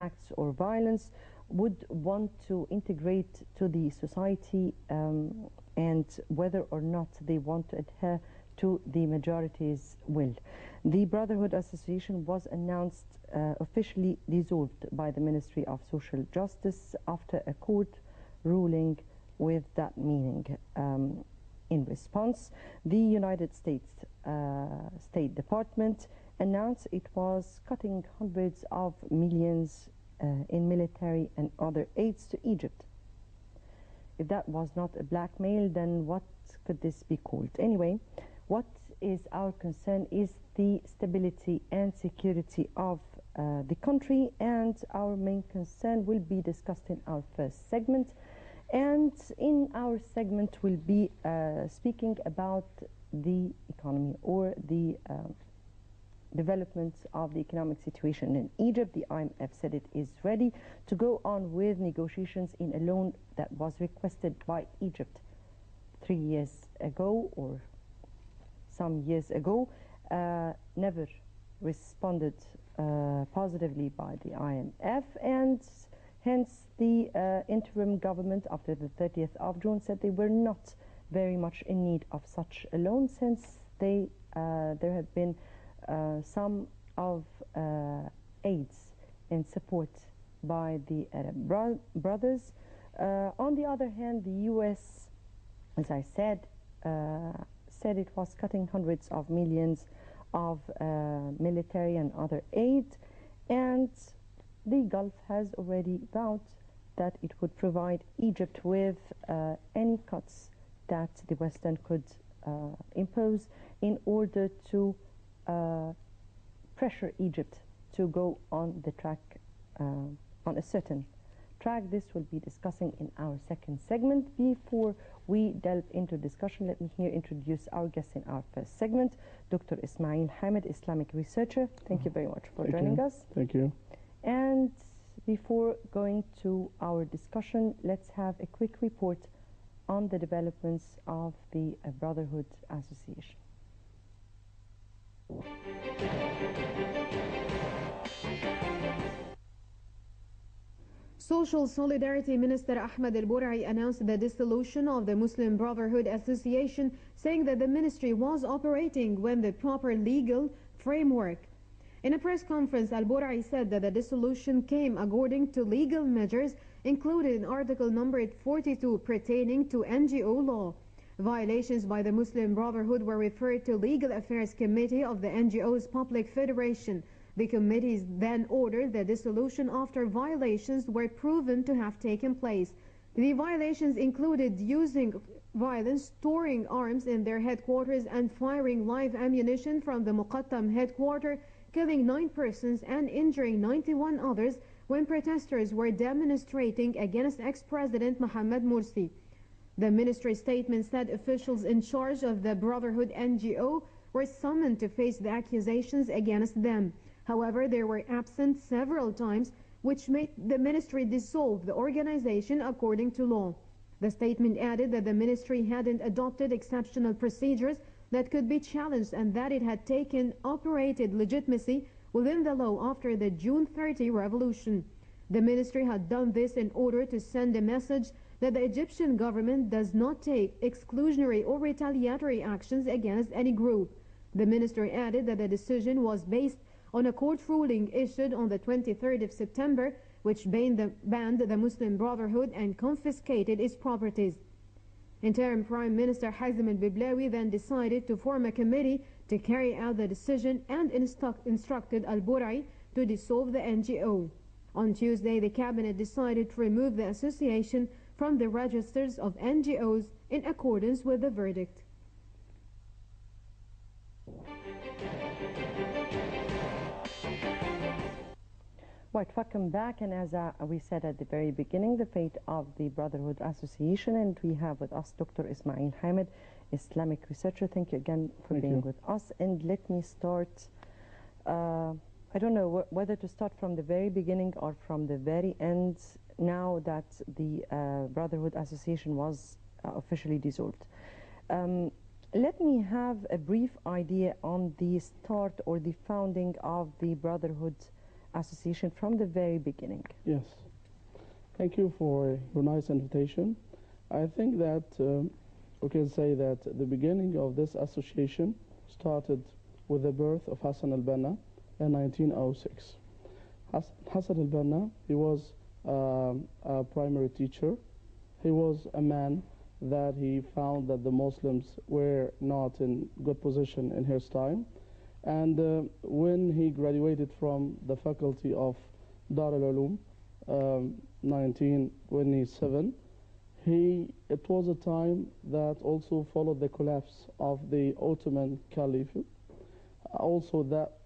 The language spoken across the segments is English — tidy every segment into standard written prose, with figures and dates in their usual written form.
acts or violence would want to integrate to the society, and whether or not they want to adhere to the majority's will. The Brotherhood Association was announced officially dissolved by the Ministry of Social Justice after a court ruling with that meaning. In response, the United States State Department announced it was cutting hundreds of millions in military and other aids to Egypt. If that was not a blackmail, then what could this be called? Anyway, what is our concern is the stability and security of the country, and our main concern will be discussed in our first segment. And in our segment, we'll be speaking about the economy, or the development of the economic situation in Egypt. The IMF said it is ready to go on with negotiations in a loan that was requested by Egypt 3 years ago, or some years ago, never responded positively by the IMF, and hence the interim government after the 30th of June said they were not very much in need of such a loan, since there have been some of aids in support by the Arab brothers. On the other hand, the US, as I said it was cutting hundreds of millions of military and other aid, and the Gulf has already vowed that it would provide Egypt with any cuts that the Western could impose in order to pressure Egypt to go on the track, on a certain track. This will be discussing in our second segment. Before we delve into discussion, let me here introduce our guest in our first segment, Dr. Ismail Hamid, Islamic researcher. Thank you very much for joining us. Thank you. And before going to our discussion, let's have a quick report on the developments of the Brotherhood Association. Social Solidarity Minister Ahmed al-Bur'i announced the dissolution of the Muslim Brotherhood Association, saying that the ministry was operating when the proper legal framework. In a press conference, al-Bur'i said that the dissolution came according to legal measures included in Article number 42 pertaining to NGO law. Violations by the Muslim Brotherhood were referred to Legal Affairs Committee of the NGO's Public Federation. The committees then ordered the dissolution after violations were proven to have taken place. The violations included using violence, storing arms in their headquarters, and firing live ammunition from the Muqattam headquarters, killing 9 persons and injuring 91 others when protesters were demonstrating against ex-President Mohamed Morsi. The ministry statement said officials in charge of the Brotherhood NGO were summoned to face the accusations against them. However, they were absent several times, which made the ministry dissolve the organization according to law. The statement added that the ministry hadn't adopted exceptional procedures that could be challenged, and that it had taken operated legitimacy within the law after the June 30 revolution. The ministry had done this in order to send a message that the Egyptian government does not take exclusionary or retaliatory actions against any group. The ministry added that the decision was based on a court ruling issued on the 23rd of September, which banned the Muslim Brotherhood and confiscated its properties. Interim Prime Minister Hazem al-Biblawi then decided to form a committee to carry out the decision and instructed al-Bur'i to dissolve the NGO. On Tuesday, the cabinet decided to remove the association from the registers of NGOs in accordance with the verdict. Right, welcome back. And as we said at the very beginning, the fate of the Brotherhood Association, and we have with us Dr. Ismail Hamid, Islamic researcher. Thank you again for being with us. And let me start, I don't know whether to start from the very beginning or from the very end, now that the Brotherhood Association was officially dissolved. Let me have a brief idea on the start or the founding of the Brotherhood association from the very beginning? Yes. Thank you for your nice invitation. I think that we can say that the beginning of this association started with the birth of Hassan al-Banna in 1906. Hassan al-Banna, he was a primary teacher. He was a man that he found that the Muslims were not in good position in his time. And when he graduated from the faculty of Dar al-Ulum, 1927, it was a time that also followed the collapse of the Ottoman Caliphate. Also that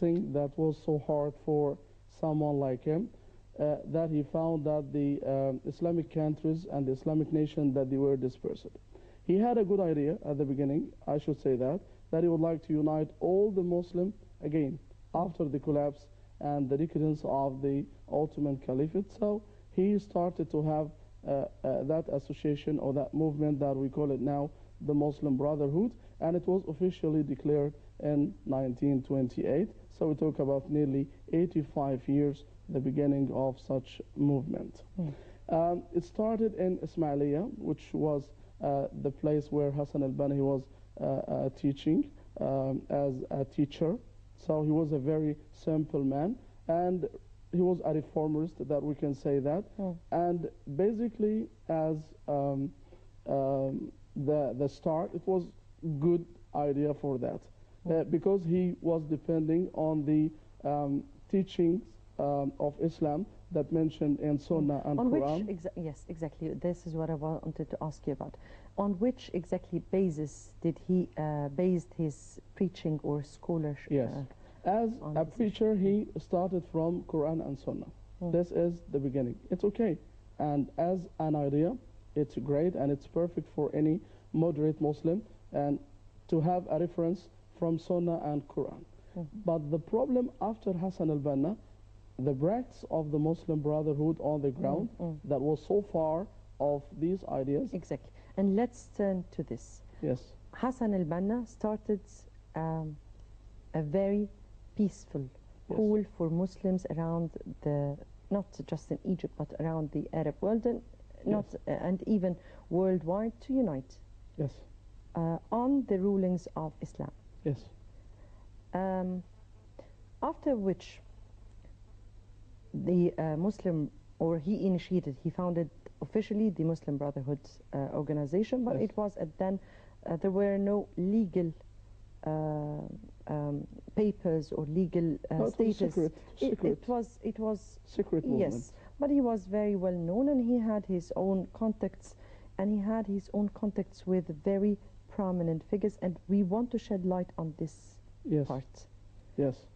thing that was so hard for someone like him, that he found that the Islamic countries and the Islamic nation, that they were dispersed. He had a good idea at the beginning, I should say that he would like to unite all the Muslim again after the collapse and the decadence of the Ottoman Caliphate. So he started to have that association or that movement that we call it now the Muslim Brotherhood, and it was officially declared in 1928. So we talk about nearly 85 years, the beginning of such movement. It started in Ismailiyah, which was the place where Hassan al-Banna was teaching as a teacher. So he was a very simple man, and he was a reformist, that we can say that. And basically, as the start, it was good idea for that, because he was depending on the teachings of Islam that mentioned in Sunnah and on Quran. Which yes, exactly. This is what I wanted to ask you about. On which exactly basis did he based his preaching or scholarship? Yes. As a preacher, he started from Quran and Sunnah. This is the beginning. It's okay. And as an idea, it's great and it's perfect for any moderate Muslim, and to have a reference from Sunnah and Quran. But the problem after Hassan al-Banna, the practice of the Muslim Brotherhood on the ground, that was so far of these ideas. Exactly. And let's turn to this. Yes. Hassan al-Banna started a very peaceful call for Muslims around the, not just in Egypt, but around the Arab world, and not and even worldwide, to unite. Yes. On the rulings of Islam. Yes. After which the Muslim, or he initiated, he founded officially the Muslim Brotherhood organization, but it was then there were no legal papers or legal status. It was secret movement. Yes, but he was very well known, and he had his own contacts, with very prominent figures, and we want to shed light on this part. Yes.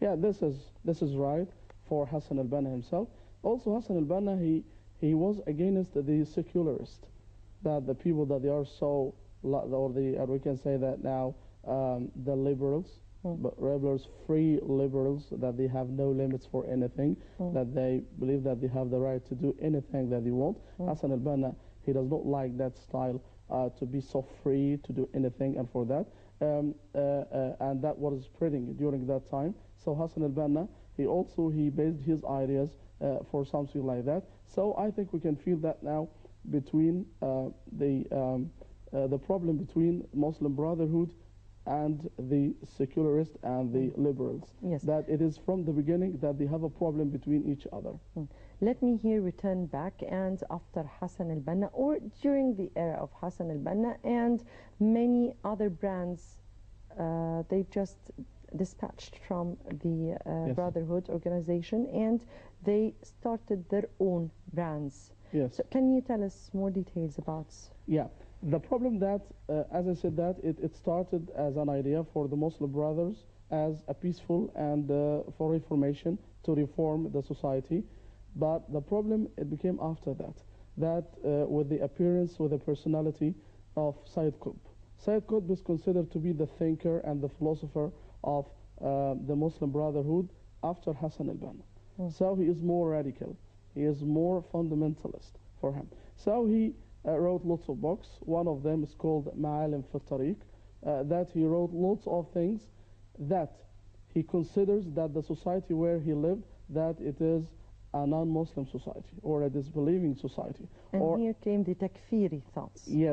Yeah, this is right for Hassan al-Banna himself. Also, Hassan al-Banna, he was against the secularists, that the people that they are so, or we can say that now, the liberals, but rebels, free liberals, that they have no limits for anything, that they believe that they have the right to do anything that they want. Hassan al-Banna, he does not like that style, to be so free to do anything, and for that, and that was spreading during that time. So Hassan al-Banna, he based his ideas for something like that. So I think we can feel that now between the problem between Muslim Brotherhood and the secularists and the liberals. Yes. That it is from the beginning that they have a problem between each other. Let me here return back, and after Hassan al-Banna, or during the era of Hassan al-Banna, and many other brands, they just dispatched from the Brotherhood organization, and they started their own brands. Yes. So can you tell us more details about? Yeah. The problem that, as I said, that it started as an idea for the Muslim Brothers as a peaceful and for reformation, to reform the society. But the problem, it became after that with the appearance, with the personality of Sayyid Qutb. Sayyid Qutb is considered to be the thinker and the philosopher of the Muslim Brotherhood after Hassan al-Banna. So he is more radical. He is more fundamentalist for him. So he wrote lots of books. One of them is called Ma'alim fi Tariq, that he wrote lots of things that he considers that the society where he lived, that it is a non-Muslim society or a disbelieving society. And here came the takfiri thoughts. Yes.